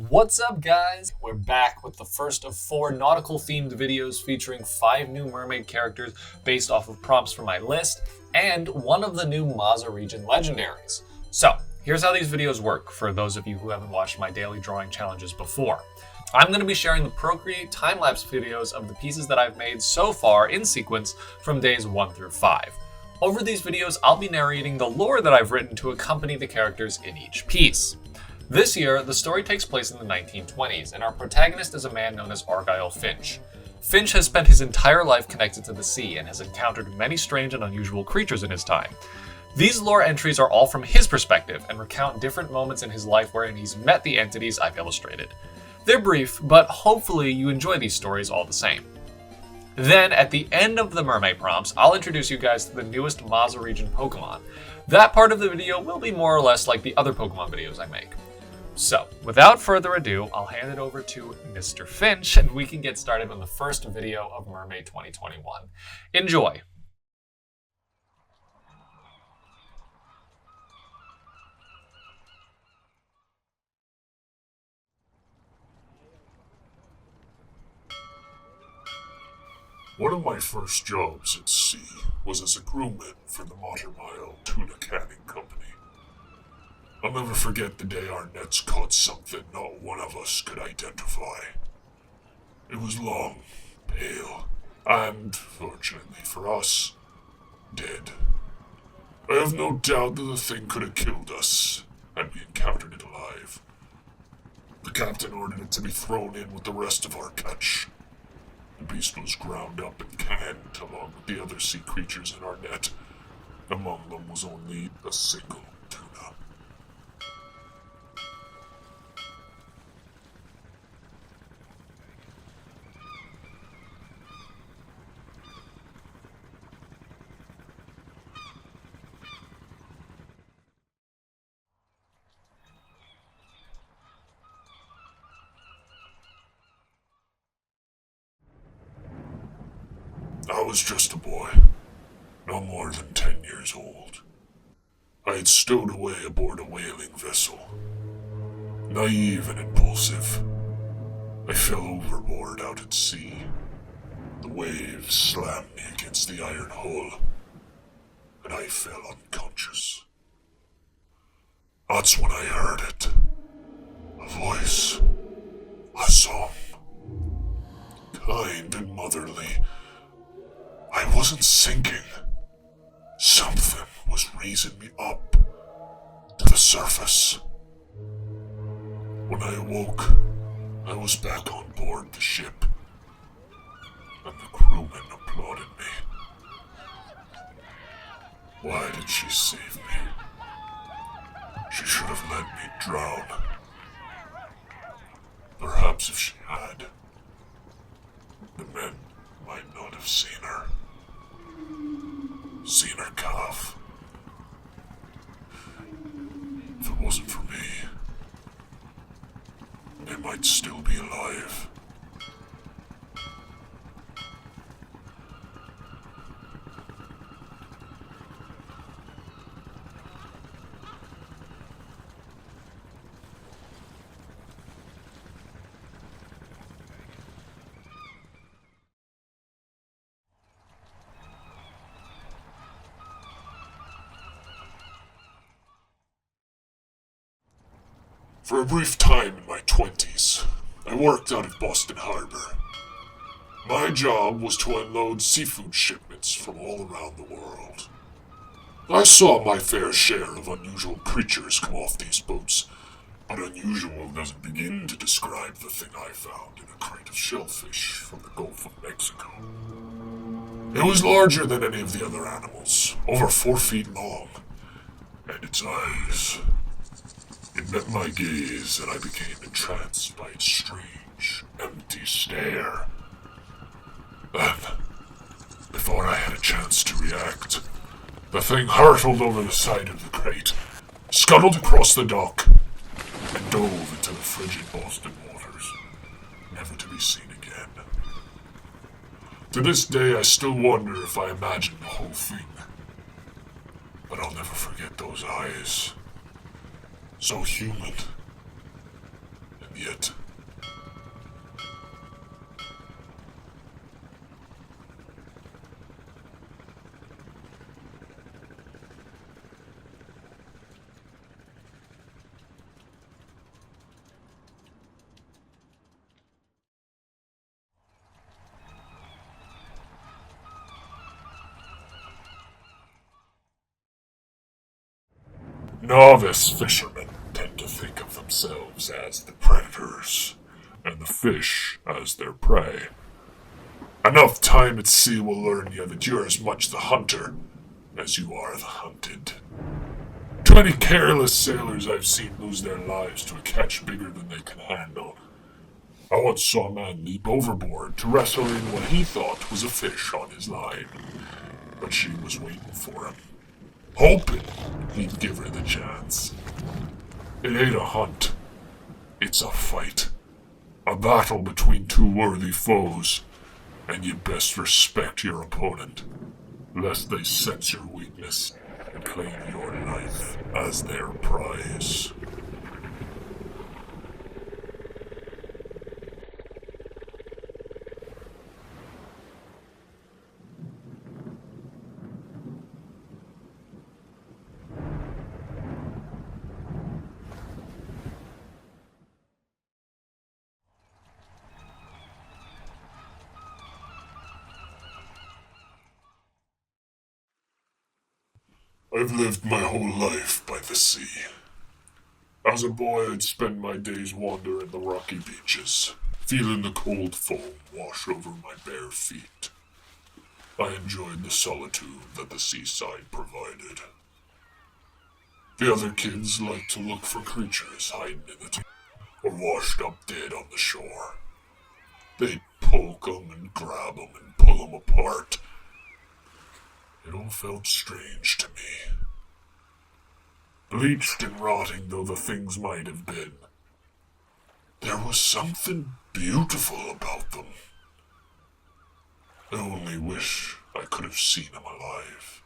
What's up, guys? We're back with the first of 4 nautical-themed videos featuring 5 new mermaid characters based off of prompts from my list, and one of the new Maza region legendaries. So, here's how these videos work for those of you who haven't watched my daily drawing challenges before. I'm going to be sharing the Procreate time-lapse videos of the pieces that I've made so far in sequence from days 1 through 5. Over these videos, I'll be narrating the lore that I've written to accompany the characters in each piece. This year, the story takes place in the 1920s, and our protagonist is a man known as Argyle Finch. Finch has spent his entire life connected to the sea and has encountered many strange and unusual creatures in his time. These lore entries are all from his perspective and recount different moments in his life wherein he's met the entities I've illustrated. They're brief, but hopefully you enjoy these stories all the same. Then, at the end of the MERMAY prompts, I'll introduce you guys to the newest Maza region Pokemon. That part of the video will be more or less like the other Pokemon videos I make. So, without further ado, I'll hand it over to Mr. Finch, and we can get started on the first video of MERMAY 2021. Enjoy! One of my first jobs at sea was as a crewman for the MERMAY tuna canning company. I'll never forget the day our nets caught something not one of us could identify. It was long, pale, and, fortunately for us, dead. I have no doubt that the thing could have killed us, had we encountered it alive. The captain ordered it to be thrown in with the rest of our catch. The beast was ground up and canned along with the other sea creatures in our net. Among them was only a single tuna. I was just a boy, no more than 10 years old. I had stowed away aboard a whaling vessel. Naive and impulsive, I fell overboard out at sea. The waves slammed me against the iron hull, and I fell unconscious. That's when I heard it. A voice, a song, kind and motherly. I wasn't sinking. Something was raising me up to the surface. When I awoke, I was back on board the ship, and the crewmen applauded me. Why did she save me? She should have let me drown. Perhaps if she had, the men might not have seen her. Seen her cough. If it wasn't for me, they might still be alive. For a brief time in my 20s, I worked out of Boston Harbor. My job was to unload seafood shipments from all around the world. I saw my fair share of unusual creatures come off these boats, but unusual doesn't begin to describe the thing I found in a crate of shellfish from the Gulf of Mexico. It was larger than any of the other animals, over 4 feet long, and its eyes... It met my gaze, and I became entranced by its strange, empty stare. Then, before I had a chance to react, the thing hurtled over the side of the crate, scuttled across the dock, and dove into the frigid Boston waters, never to be seen again. To this day, I still wonder if I imagined the whole thing. But I'll never forget those eyes. So human, and yet. Novice fishermen tend to think of themselves as the predators, and the fish as their prey. Enough time at sea will learn you that you're as much the hunter as you are the hunted. Too many careless sailors I've seen lose their lives to a catch bigger than they can handle. I once saw a man leap overboard to wrestle in what he thought was a fish on his line, but she was waiting for him, hoping he'd give her the chance. It ain't a hunt. It's a fight. A battle between two worthy foes, and you best respect your opponent, lest they sense your weakness and claim your life as their prize. I've lived my whole life by the sea. As a boy, I'd spend my days wandering the rocky beaches, feeling the cold foam wash over my bare feet. I enjoyed the solitude that the seaside provided. The other kids liked to look for creatures hiding in the or washed up dead on the shore. They'd poke 'em and grab 'em and pull 'em apart. It all felt strange to me. Bleached and rotting though the things might have been, there was something beautiful about them. I only wish I could have seen them alive.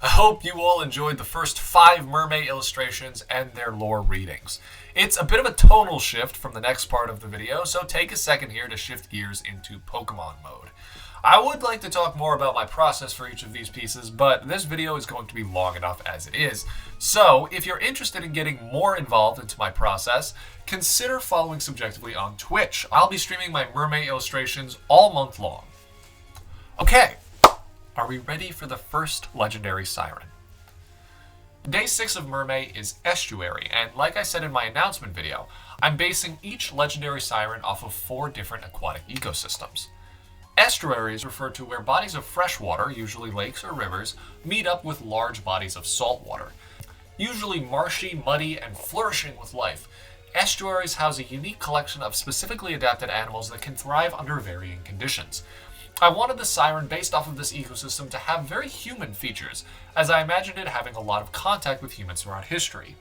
I hope you all enjoyed the first 5 Mermaid illustrations and their lore readings. It's a bit of a tonal shift from the next part of the video, so take a second here to shift gears into Pokemon mode. I would like to talk more about my process for each of these pieces, but this video is going to be long enough as it is. So, if you're interested in getting more involved into my process, consider following Subjectively on Twitch. I'll be streaming my Mermaid illustrations all month long. Okay. Are we ready for the first legendary siren? Day 6 of MERMAY is Estuary, and like I said in my announcement video, I'm basing each legendary siren off of 4 different aquatic ecosystems. Estuaries refer to where bodies of fresh water, usually lakes or rivers, meet up with large bodies of salt water. Usually marshy, muddy, and flourishing with life, estuaries house a unique collection of specifically adapted animals that can thrive under varying conditions. I wanted the siren based off of this ecosystem to have very human features, as I imagined it having a lot of contact with humans throughout history.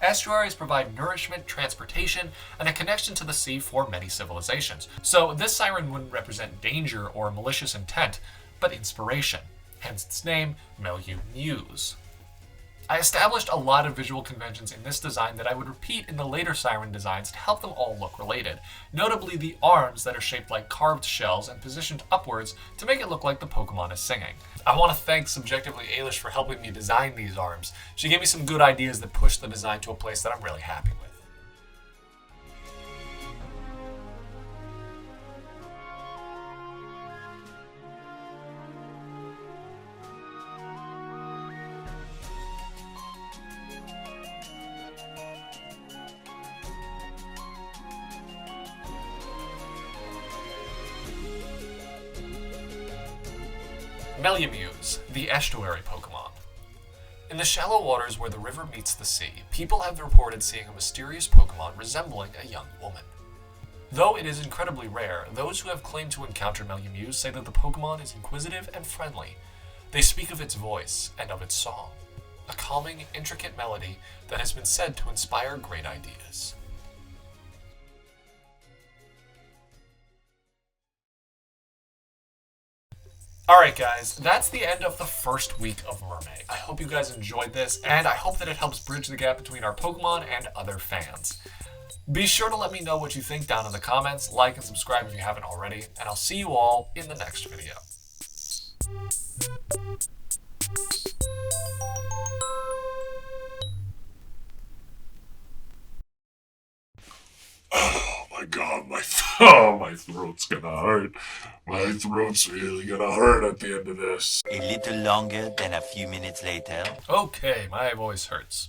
Estuaries provide nourishment, transportation, and a connection to the sea for many civilizations. So this siren wouldn't represent danger or malicious intent, but inspiration, hence its name, Melumuse. I established a lot of visual conventions in this design that I would repeat in the later siren designs to help them all look related, notably the arms that are shaped like carved shells and positioned upwards to make it look like the Pokemon is singing. I want to thank Subjectively Ailish for helping me design these arms. She gave me some good ideas that pushed the design to a place that I'm really happy with. Melumuse, the estuary Pokemon. In the shallow waters where the river meets the sea, people have reported seeing a mysterious Pokemon resembling a young woman. Though it is incredibly rare, those who have claimed to encounter Melumuse say that the Pokemon is inquisitive and friendly. They speak of its voice and of its song, a calming, intricate melody that has been said to inspire great ideas. Alright guys, that's the end of the first week of Mermaid. I hope you guys enjoyed this, and I hope that it helps bridge the gap between our Pokemon and other fans. Be sure to let me know what you think down in the comments, like and subscribe if you haven't already, and I'll see you all in the next video. Oh my god, my throat's gonna hurt. My throat's really gonna hurt at the end of this. A little longer than a few minutes later. Okay, my voice hurts.